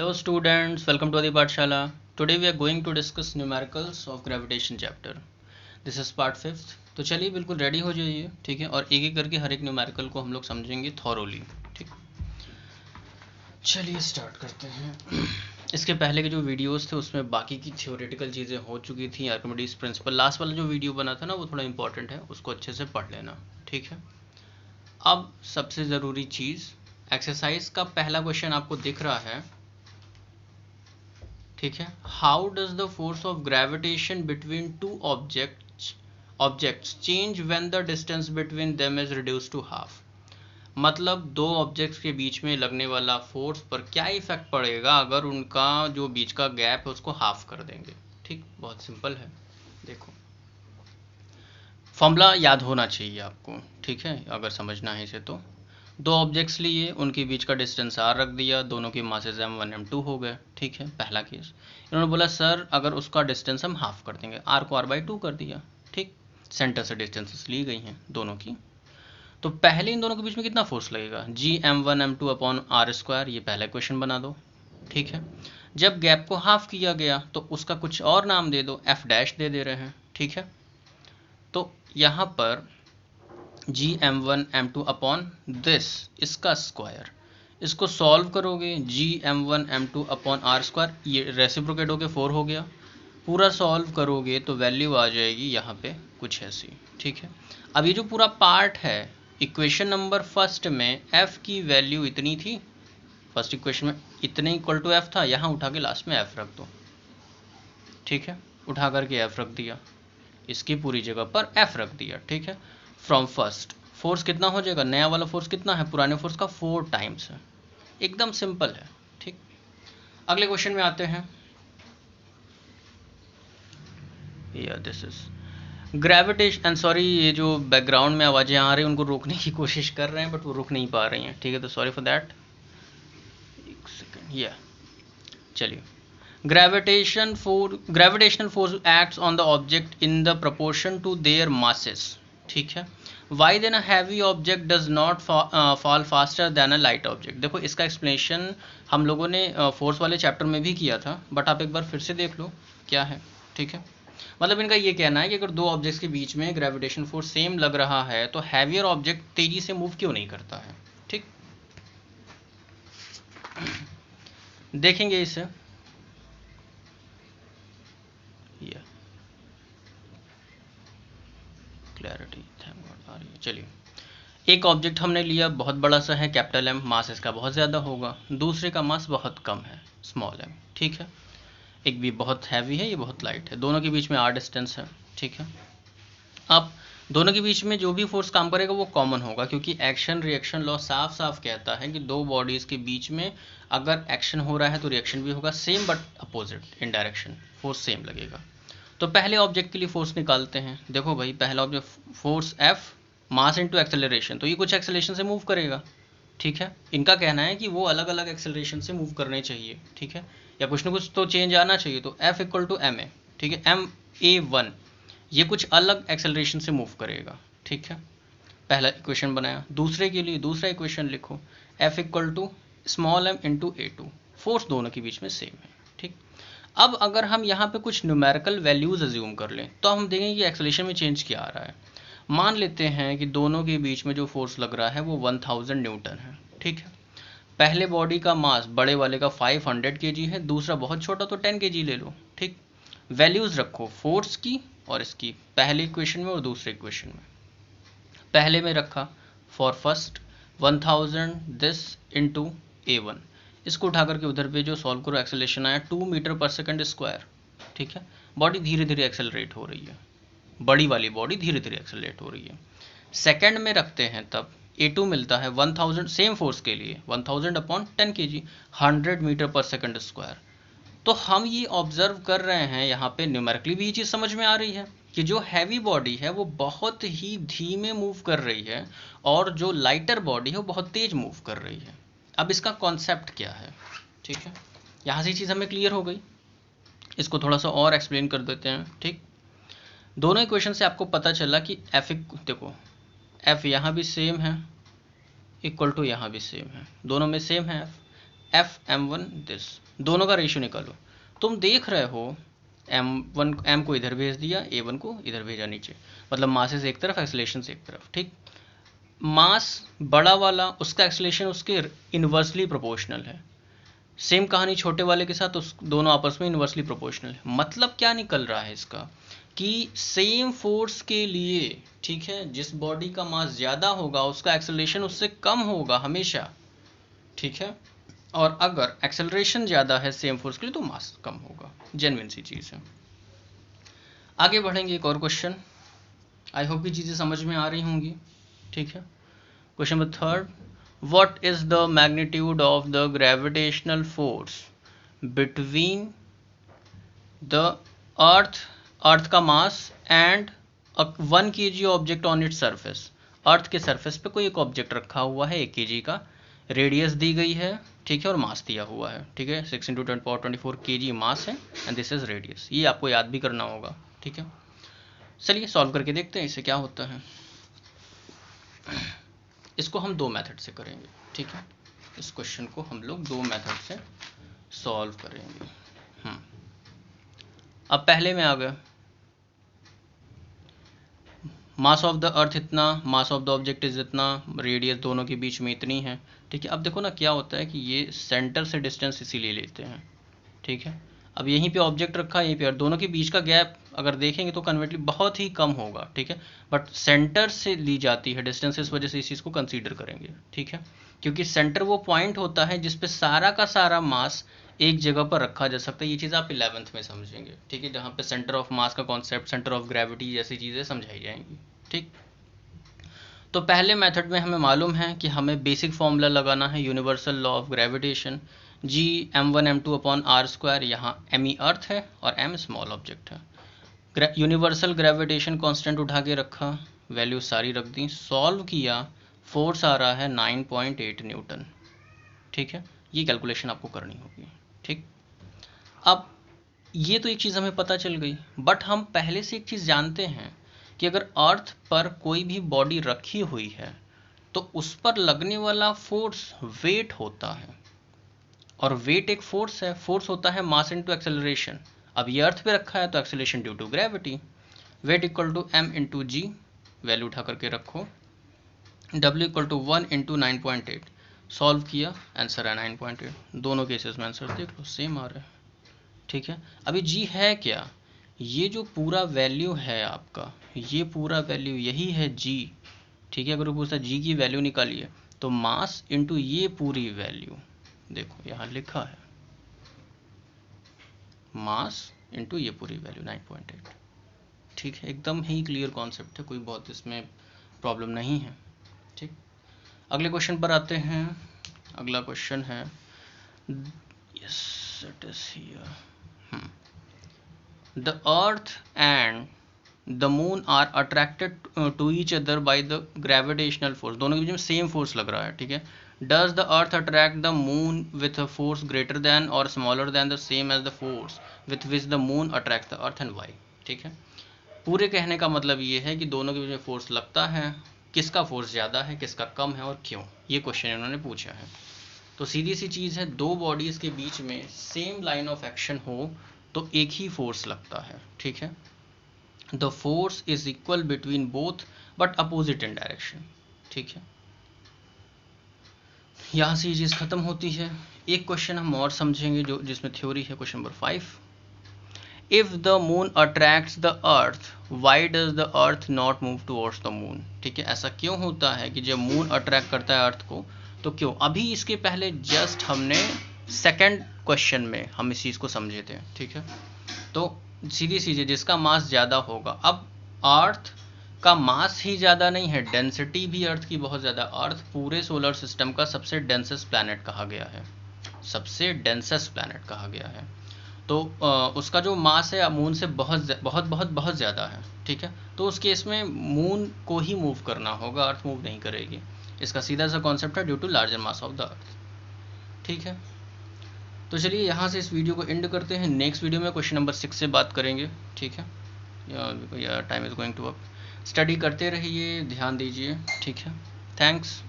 Hello students, welcome to Adi Pathshala. Today we are going to discuss numericals of gravitation chapter. This is part 5th. तो चलिए बिल्कुल ready हो जाइए, ठीक है, और एक एक करके हर एक न्यूमेरिकल को हम लोग समझेंगे थॉरोली, ठीक। चलिए स्टार्ट करते हैं। इसके पहले के जो वीडियोस थे उसमें बाकी की थ्योरेटिकल चीज़ें हो चुकी थी, आर्किमिडीज प्रिंसिपल। लास्ट वाला जो वीडियो बना था ना वो थोड़ा इंपॉर्टेंट है, उसको अच्छे से पढ़ लेना, ठीक है। अब सबसे ज़रूरी चीज़, एक्सरसाइज का पहला क्वेश्चन आपको दिख रहा है, ठीक है। How does the force of gravitation between two objects change when the distance between them is reduce to half. मतलब दो ऑब्जेक्ट्स के बीच में लगने वाला फोर्स पर क्या इफेक्ट पड़ेगा अगर उनका जो बीच का गैप है उसको हाफ कर देंगे, ठीक। बहुत सिंपल है, देखो फॉर्मूला याद होना चाहिए आपको, ठीक है, अगर समझना है इसे तो। दो ऑब्जेक्ट्स लिए, उनके बीच का डिस्टेंस r रख दिया, दोनों के मासेस m1 m2 हो गए, ठीक है, पहला केस। इन्होंने बोला सर अगर उसका डिस्टेंस हम हाफ कर देंगे, r को r/2 कर दिया, ठीक। सेंटर से डिस्टेंसेस ली गई हैं दोनों की। तो पहले इन दोनों के बीच में कितना फोर्स लगेगा, g m1 m2 upon r², ये पहला क्वेश्चन बना दो, ठीक है। जब गैप को हाफ किया गया तो उसका कुछ और नाम दे दो, f' दे रहे हैं, ठीक है। तो यहाँ पर जी m1 m2 अपॉन दिस, इसका स्क्वायर, इसको सॉल्व करोगे, जी m1 m2 अपॉन r², ये रेसिप्रोकेट होके 4 हो गया। पूरा सॉल्व करोगे तो वैल्यू आ जाएगी यहाँ पे कुछ ऐसी, ठीक है। अब ये जो पूरा पार्ट है, इक्वेशन नंबर फर्स्ट में f की वैल्यू इतनी थी, फर्स्ट इक्वेशन में इतने इक्वल टू f था, यहाँ उठा के लास्ट में f रख दो, ठीक है। उठा करके f रख दिया, इसकी पूरी जगह पर f रख दिया, ठीक है। फ्रॉम फर्स्ट फोर्स कितना हो जाएगा, नया वाला फोर्स कितना है, पुराने फोर्स का 4 टाइम्स है, एकदम सिंपल है, ठीक। अगले क्वेश्चन में आते हैं। This is gravitation and sorry, ये जो बैकग्राउंड में आवाजें आ रही हैं उनको रोकने की कोशिश कर रहे हैं बट वो रुक नहीं पा रही हैं, ठीक है, तो सॉरी फॉर दैट। एक सेकेंड, चलिए। Gravitational force acts on the object in the proportion to their masses, ठीक है। Why then a heavy object does not fall faster than a light object. देखो इसका एक्सप्लेनेशन हम लोगों ने फोर्स वाले चैप्टर में भी किया था, बट आप एक बार फिर से देख लो क्या है, ठीक है। मतलब इनका ये कहना है कि अगर दो ऑब्जेक्ट्स के बीच में ग्रेविटेशन फोर्स सेम लग रहा है तो हैवियर ऑब्जेक्ट तेजी से मूव क्यों नहीं करता है, ठीक। देखेंगे इसे, क्लैरिटी थैंक गॉड आ रही है। चलिए, एक ऑब्जेक्ट हमने लिया, बहुत बड़ा सा है, कैपिटल एम, मास इसका बहुत ज़्यादा होगा। दूसरे का मास बहुत कम है, स्मॉल एम, ठीक है। एक भी बहुत हैवी है, ये बहुत लाइट है, दोनों के बीच में r डिस्टेंस है, ठीक है। अब दोनों के बीच में जो भी फोर्स काम करेगा वो कॉमन होगा, क्योंकि एक्शन रिएक्शन लॉ साफ साफ कहता है कि दो बॉडीज़ के बीच में अगर एक्शन हो रहा है तो रिएक्शन भी होगा, same but opposite in direction, force same लगेगा। तो पहले ऑब्जेक्ट के लिए फोर्स निकालते हैं। देखो भाई, पहला object force F, mass into acceleration, तो ये कुछ एक्सेलरेशन से मूव करेगा, ठीक है। इनका कहना है कि वो अलग अलग एक्सेलरेशन से मूव करने चाहिए, ठीक है, या कुछ ना कुछ तो चेंज आना चाहिए। तो F इक्वल टू ma, ठीक है, ma1, ये कुछ अलग एक्सेलरेशन से मूव करेगा, ठीक है। पहला इक्वेशन बनाया। दूसरे के लिए दूसरा इक्वेशन लिखो, F equal to small m into a2, force दोनों के बीच में सेम है, ठीक। अब अगर हम यहाँ पे कुछ न्यूमेरिकल वैल्यूज अज्यूम कर लें तो हम देखेंगे कि एक्सेलरेशन में चेंज क्या आ रहा है। मान लेते हैं कि दोनों के बीच में जो फोर्स लग रहा है वो 1000 न्यूटन है, ठीक है। पहले बॉडी का मास बड़े वाले का 500 kg है, दूसरा बहुत छोटा तो 10 kg ले लो, ठीक। वैल्यूज रखो फोर्स की और इसकी, पहले इक्वेशन में और दूसरे इक्वेशन में। पहले में रखा for first 1000 this into a1, इसको उठा करके उधर पे जो सॉल्व करो, एक्सेलरेशन आया 2 मीटर पर सेकंड स्क्वायर, ठीक है। बॉडी धीरे धीरे एक्सेलरेट हो रही है, बड़ी वाली बॉडी धीरे धीरे एक्सेलरेट हो रही है। सेकंड में रखते हैं तब a2 मिलता है 1000, सेम फोर्स के लिए 1000 अपॉन 10 kg, 100 मीटर पर सेकंड स्क्वायर। तो हम ये ऑब्जर्व कर रहे हैं, यहाँ पे न्यूमेरिकली भी ये चीज़ समझ में आ रही है कि जो हैवी बॉडी है वो बहुत ही धीमे मूव कर रही है और जो लाइटर बॉडी है वो बहुत तेज मूव कर रही है। अब इसका कॉन्सेप्ट क्या है, ठीक है, यहाँ से चीज़ हमें क्लियर हो गई। इसको थोड़ा सा और एक्सप्लेन कर देते हैं, ठीक। दोनों इक्वेशन से आपको पता चला कि एफ, देखो एफ यहाँ भी सेम है, इक्वल टू यहाँ भी सेम है, दोनों में सेम है एफ। F(m1) दिस, दोनों का रेशियो निकालो। तुम देख रहे हो m1 m को इधर भेज दिया, a1 को इधर भेजा नीचे, मतलब मासेस एक तरफ, एक्सेलरेशन एक तरफ, ठीक। मास बड़ा वाला, उसका एक्सेलरेशन उसके इन्वर्सली प्रोपोर्शनल है। सेम कहानी छोटे वाले के साथ, उस दोनों आपस में इन्वर्सली प्रोपोर्शनल है। मतलब क्या निकल रहा है इसका, कि सेम फोर्स के लिए, ठीक है, जिस बॉडी का मास ज़्यादा होगा उसका एक्सेलरेशन उससे कम होगा हमेशा, ठीक है। और अगर एक्सेलरेशन ज़्यादा है सेम फोर्स के लिए तो मास कम होगा। जेन्युइन सी चीज़ है। आगे बढ़ेंगे, एक और क्वेश्चन। आई होप की चीज़ें समझ में आ रही होंगी, ठीक है। Question number 3, what is the magnitude of the gravitational force between the earth का mass and 1 kg object on its surface. Earth के सरफेस पे कोई एक ऑब्जेक्ट रखा हुआ है 1 kg का, रेडियस दी गई है, ठीक है, और मास दिया हुआ है, ठीक है। 6 × 10⁻24 kg मास है एंड दिस इज रेडियस। ये आपको याद भी करना होगा, ठीक है। चलिए सॉल्व करके देखते हैं इसे क्या होता है। इसको हम 2 मेथड से करेंगे, ठीक है। इस क्वेश्चन को हम लोग 2 मेथड से सॉल्व करेंगे। अब पहले में आ गए, मास ऑफ द अर्थ इतना, मास ऑफ द ऑब्जेक्ट इज इतना, रेडियस दोनों के बीच में इतनी है, ठीक है। अब देखो ना क्या होता है कि ये सेंटर से डिस्टेंस इसीलिए लेते हैं, ठीक है। अब यहीं पे ऑब्जेक्ट रखा है, यहीं पे, और दोनों के बीच का गैप अगर देखेंगे तो कन्वर्टली बहुत ही कम होगा, ठीक है। बट सेंटर से ली जाती है डिस्टेंस, इस वजह से इस चीज़ को कंसीडर करेंगे, ठीक है। क्योंकि सेंटर वो पॉइंट होता है जिसपे सारा का सारा मास एक जगह पर रखा जा सकता है। ये चीज़ आप 11th में समझेंगे, ठीक है, जहाँ पे सेंटर ऑफ मास का कॉन्सेप्ट, सेंटर ऑफ ग्रेविटी जैसी चीज़ें समझाई जाएंगी, ठीक। तो पहले मेथड में हमें मालूम है कि हमें बेसिक फॉर्मूला लगाना है, universal law of gravitation, G m1 m2 upon r²। यहाँ m अर्थ है और m स्मॉल ऑब्जेक्ट है। यूनिवर्सल ग्रेविटेशन कांस्टेंट उठा के रखा, वैल्यू सारी रख दी, सॉल्व किया, फोर्स आ रहा है 9.8 न्यूटन, ठीक है। ये कैलकुलेशन आपको करनी होगी, ठीक। अब ये तो एक चीज़ हमें पता चल गई, बट हम पहले से एक चीज़ जानते हैं कि अगर अर्थ पर कोई भी बॉडी रखी हुई है तो उस पर लगने वाला फोर्स वेट होता है, और वेट एक फोर्स है। फोर्स होता है मास इनटू एक्सेलरेशन। अब ये अर्थ पे रखा है तो acceleration due to gravity, weight equal to m into G, value उठा करके रखो, w equal to 1 into 9.8, solve किया, आंसर है 9.8। दोनों केसेस में आंसर देख लो सेम आ रहा है, ठीक है। अभी जी है क्या, ये जो पूरा वैल्यू है आपका, ये पूरा वैल्यू यही है जी, ठीक है। अगर वो पूछता जी की वैल्यू निकालिए तो मास इनटू ये पूरी वैल्यू, देखो यहाँ लिखा है मास इनटू ये पूरी वैल्यू 9.8, ठीक है। एकदम ही क्लियर कॉन्सेप्ट है, कोई बहुत इसमें प्रॉब्लम नहीं है, ठीक। अगले क्वेश्चन पर आते हैं। अगला क्वेश्चन है, yes it is here, the earth and the moon are attracted to each other by the gravitational force। दोनों के बीच में सेम फोर्स लग रहा है, ठीक है। does the earth attract the moon with a force greater than or smaller than the same as the force with which the moon attracts the earth and why, ठीक है। पूरे कहने का मतलब ये है कि दोनों के बीच में फोर्स लगता है, किसका फोर्स ज़्यादा है, किसका कम है और क्यों, ये क्वेश्चन इन्होंने पूछा है। तो सीधी सी चीज़ है, दो बॉडीज़ के बीच में सेम लाइन ऑफ एक्शन हो तो एक ही फोर्स लगता है, ठीक है। The force is equal between both but opposite in direction, ठीक है। यहाँ से ये चीज़ खत्म होती है। एक क्वेश्चन हम और समझेंगे जो जिसमें थ्योरी है, question number 5। If the moon attracts the earth why does the earth not move towards the moon, ठीक है। ऐसा क्यों होता है कि जब मून अट्रैक्ट करता है अर्थ को तो क्यों। अभी इसके पहले जस्ट हमने सेकंड क्वेश्चन में हम इस चीज़ को समझे थे, ठीक है। तो सीधी सीधे जिसका मास ज़्यादा होगा, अब अर्थ का मास ही ज़्यादा नहीं है, डेंसिटी भी अर्थ की बहुत ज़्यादा। अर्थ पूरे सोलर सिस्टम का सबसे डेंसेस्ट प्लैनेट कहा गया है, सबसे डेंसेस्ट प्लैनेट कहा गया है। तो उसका जो मास है मून से बहुत बहुत बहुत बहुत ज़्यादा है, ठीक है। तो उस केस में मून को ही मूव करना होगा, अर्थ मूव नहीं करेगी। इसका सीधा सा कॉन्सेप्ट है due to larger mass of the earth, ठीक है। तो चलिए यहाँ से इस वीडियो को एंड करते हैं। नेक्स्ट वीडियो में क्वेश्चन नंबर 6 से बात करेंगे, ठीक है। या time is going to up. Study करते रहिए, ध्यान दीजिए, ठीक है। थैंक्स।